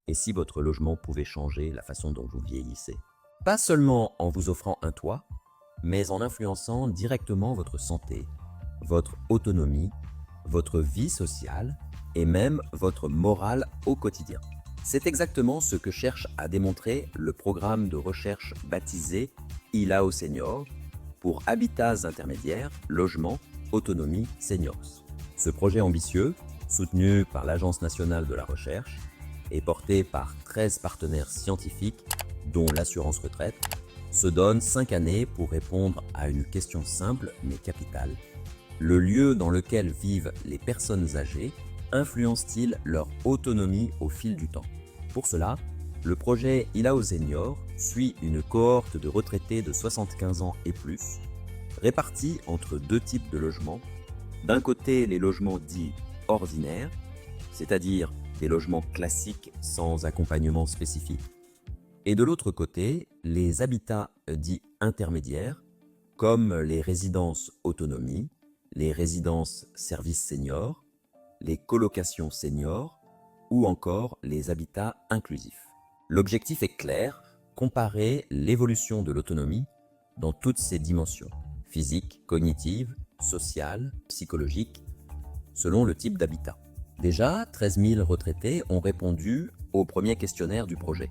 et si votre logement pouvait changer la façon dont vous vieillissez. Pas seulement en vous offrant un toit, mais en influençant directement votre santé, votre autonomie, votre vie sociale et même votre morale au quotidien. C'est exactement ce que cherche à démontrer le programme de recherche baptisé ILAO Senior pour Habitats Intermédiaires, Logement, Autonomie, Seniors. Ce projet ambitieux, soutenu par l'Agence nationale de la recherche et porté par 13 partenaires scientifiques, dont l'assurance retraite, se donne 5 années pour répondre à une question simple mais capitale. Le lieu dans lequel vivent les personnes âgées influence-t-il leur autonomie au fil du temps? Pour cela, le projet ILAO Senior suit une cohorte de retraités de 75 ans et plus, répartis entre deux types de logements. D'un côté, les logements dits ordinaires, c'est-à-dire des logements classiques sans accompagnement spécifique, et de l'autre côté, les habitats dits intermédiaires, comme les résidences autonomie, les résidences services seniors, les colocations seniors ou encore les habitats inclusifs. L'objectif est clair, comparer l'évolution de l'autonomie dans toutes ses dimensions, physique, cognitive, sociale, psychologique, selon le type d'habitat. Déjà, 13 000 retraités ont répondu au premier questionnaire du projet.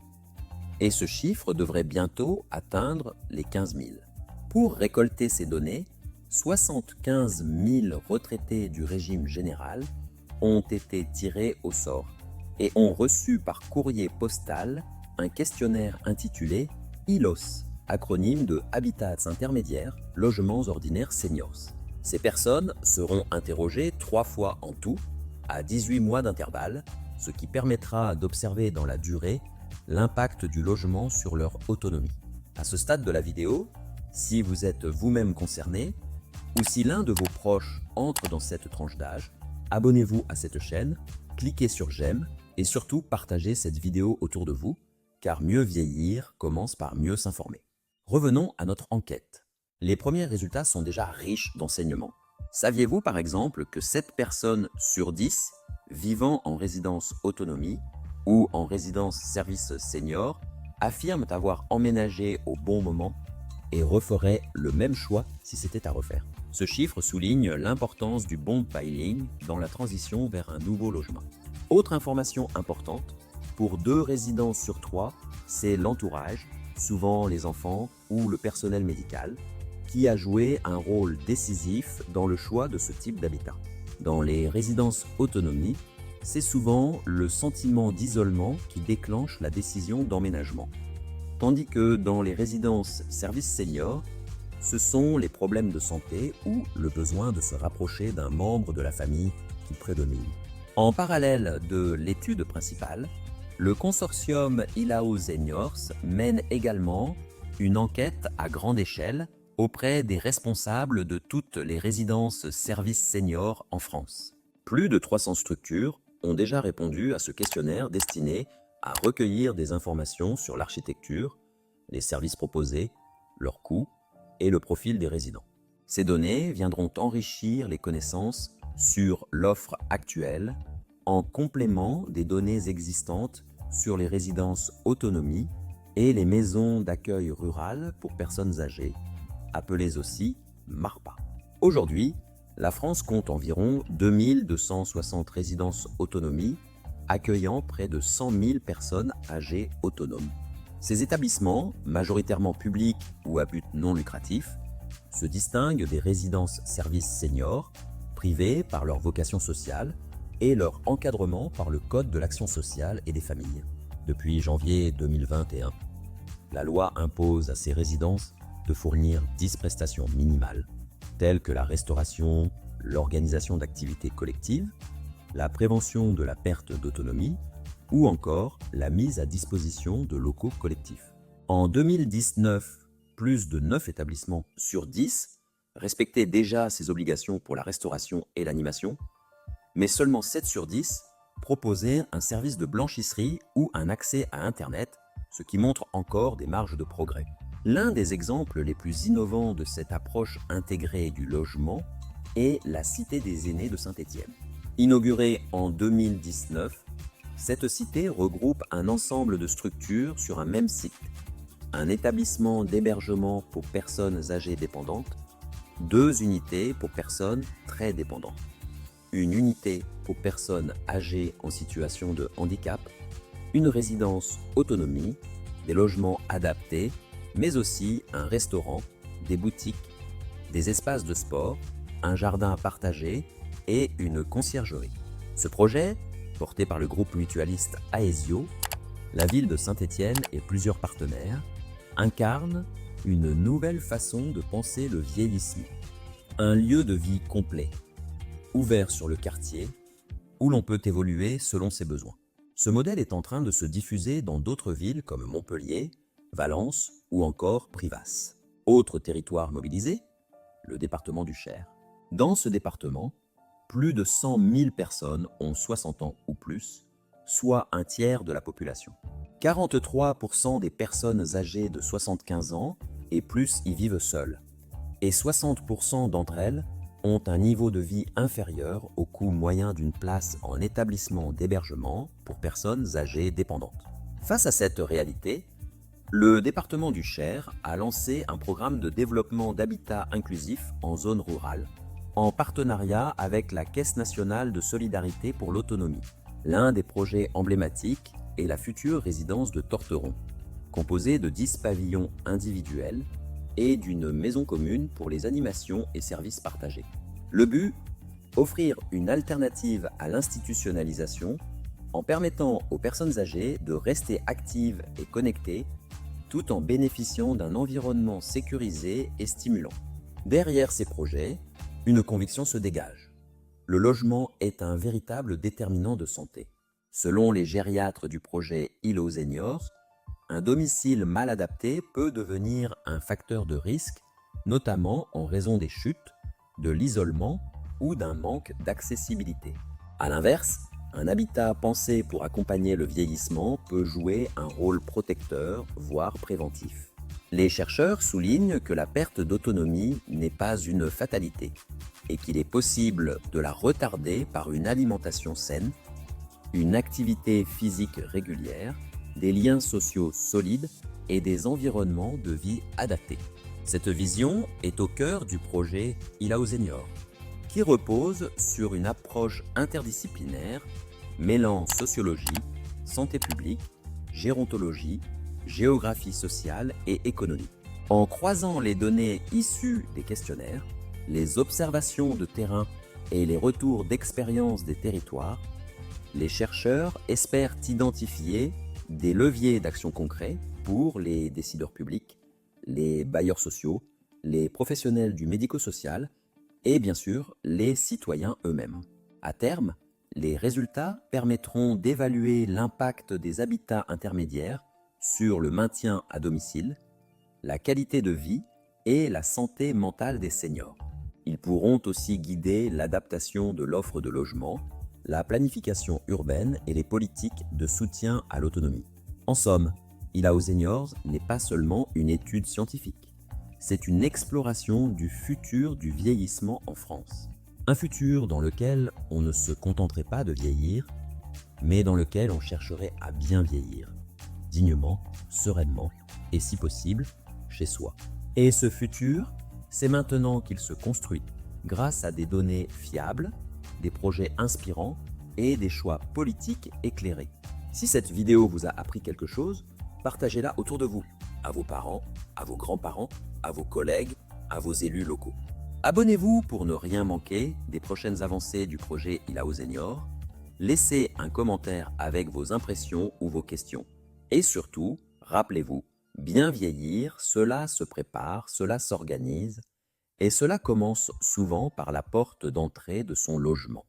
Et ce chiffre devrait bientôt atteindre les 15 000. Pour récolter ces données, 75 000 retraités du régime général ont été tirés au sort et ont reçu par courrier postal un questionnaire intitulé ILOS, acronyme de Habitats Intermédiaires, Logements Ordinaires Seniors. Ces personnes seront interrogées 3 fois en tout, à 18 mois d'intervalle, ce qui permettra d'observer dans la durée l'impact du logement sur leur autonomie. À ce stade de la vidéo, si vous êtes vous-même concerné, ou si l'un de vos proches entre dans cette tranche d'âge, abonnez-vous à cette chaîne, cliquez sur j'aime et surtout partagez cette vidéo autour de vous, car mieux vieillir commence par mieux s'informer. Revenons à notre enquête. Les premiers résultats sont déjà riches d'enseignements. Saviez-vous par exemple que 7 personnes sur 10 vivant en résidence autonomie ou en résidence service senior affirment avoir emménagé au bon moment et referaient le même choix si c'était à refaire? Ce chiffre souligne l'importance du bond piling dans la transition vers un nouveau logement. Autre information importante, pour 2 résidents sur 3, c'est l'entourage, souvent les enfants ou le personnel médical, qui a joué un rôle décisif dans le choix de ce type d'habitat. Dans les résidences autonomie, c'est souvent le sentiment d'isolement qui déclenche la décision d'emménagement. Tandis que dans les résidences services seniors, ce sont les problèmes de santé ou le besoin de se rapprocher d'un membre de la famille qui prédomine. En parallèle de l'étude principale, le consortium ILAO Seniors mène également une enquête à grande échelle auprès des responsables de toutes les résidences services seniors en France. Plus de 300 structures ont déjà répondu à ce questionnaire destiné à recueillir des informations sur l'architecture, les services proposés, leurs coûts et le profil des résidents. Ces données viendront enrichir les connaissances sur l'offre actuelle en complément des données existantes sur les résidences autonomie et les maisons d'accueil rurales pour personnes âgées, appelées aussi MARPA. Aujourd'hui, la France compte environ 2260 résidences autonomie accueillant près de 100 000 personnes âgées autonomes. Ces établissements, majoritairement publics ou à but non lucratif, se distinguent des résidences services seniors, privées par leur vocation sociale et leur encadrement par le Code de l'action sociale et des familles. Depuis janvier 2021, la loi impose à ces résidences de fournir 10 prestations minimales, telles que la restauration, l'organisation d'activités collectives, la prévention de la perte d'autonomie ou encore la mise à disposition de locaux collectifs. En 2019, plus de 9 établissements sur 10 respectaient déjà ces obligations pour la restauration et l'animation, mais seulement 7 sur 10 proposaient un service de blanchisserie ou un accès à Internet, ce qui montre encore des marges de progrès. L'un des exemples les plus innovants de cette approche intégrée du logement est la Cité des Aînés de Saint-Étienne. Inaugurée en 2019, Cette cité regroupe un ensemble de structures sur un même site. Un établissement d'hébergement pour personnes âgées dépendantes, 2 unités pour personnes très dépendantes, une unité pour personnes âgées en situation de handicap, une résidence autonomie, des logements adaptés, mais aussi un restaurant, des boutiques, des espaces de sport, un jardin partagé et une conciergerie. Ce projet, porté par le groupe mutualiste Aesio, la ville de Saint-Étienne et plusieurs partenaires, incarne une nouvelle façon de penser le vieillissement. Un lieu de vie complet, ouvert sur le quartier, où l'on peut évoluer selon ses besoins. Ce modèle est en train de se diffuser dans d'autres villes comme Montpellier, Valence ou encore Privas. Autre territoire mobilisé, le département du Cher. Dans ce département, plus de 100 000 personnes ont 60 ans ou plus, soit un tiers de la population. 43% des personnes âgées de 75 ans et plus y vivent seules, et 60% d'entre elles ont un niveau de vie inférieur au coût moyen d'une place en établissement d'hébergement pour personnes âgées dépendantes. Face à cette réalité, le département du Cher a lancé un programme de développement d'habitat inclusif en zone rurale, en partenariat avec la Caisse nationale de solidarité pour l'autonomie. L'un des projets emblématiques est la future résidence de Torteron, composée de 10 pavillons individuels et d'une maison commune pour les animations et services partagés. Le but, offrir une alternative à l'institutionnalisation en permettant aux personnes âgées de rester actives et connectées tout en bénéficiant d'un environnement sécurisé et stimulant. Derrière ces projets, une conviction se dégage. Le logement est un véritable déterminant de santé. Selon les gériatres du projet Île Seniors, un domicile mal adapté peut devenir un facteur de risque, notamment en raison des chutes, de l'isolement ou d'un manque d'accessibilité. A l'inverse, un habitat pensé pour accompagner le vieillissement peut jouer un rôle protecteur, voire préventif. Les chercheurs soulignent que la perte d'autonomie n'est pas une fatalité et qu'il est possible de la retarder par une alimentation saine, une activité physique régulière, des liens sociaux solides et des environnements de vie adaptés. Cette vision est au cœur du projet Île Seniors, qui repose sur une approche interdisciplinaire mêlant sociologie, santé publique, gérontologie, géographie sociale et économie. En croisant les données issues des questionnaires, les observations de terrain et les retours d'expérience des territoires, les chercheurs espèrent identifier des leviers d'action concrets pour les décideurs publics, les bailleurs sociaux, les professionnels du médico-social et bien sûr les citoyens eux-mêmes. À terme, les résultats permettront d'évaluer l'impact des habitats intermédiaires sur le maintien à domicile, la qualité de vie et la santé mentale des seniors. Ils pourront aussi guider l'adaptation de l'offre de logement, la planification urbaine et les politiques de soutien à l'autonomie. En somme, Île Seniors n'est pas seulement une étude scientifique, c'est une exploration du futur du vieillissement en France. Un futur dans lequel on ne se contenterait pas de vieillir, mais dans lequel on chercherait à bien vieillir, dignement, sereinement et si possible, chez soi. Et ce futur, c'est maintenant qu'il se construit, grâce à des données fiables, des projets inspirants et des choix politiques éclairés. Si cette vidéo vous a appris quelque chose, partagez-la autour de vous, à vos parents, à vos grands-parents, à vos collègues, à vos élus locaux. Abonnez-vous pour ne rien manquer des prochaines avancées du projet Île Seniors. Laissez un commentaire avec vos impressions ou vos questions. Et surtout, rappelez-vous, bien vieillir, cela se prépare, cela s'organise, et cela commence souvent par la porte d'entrée de son logement.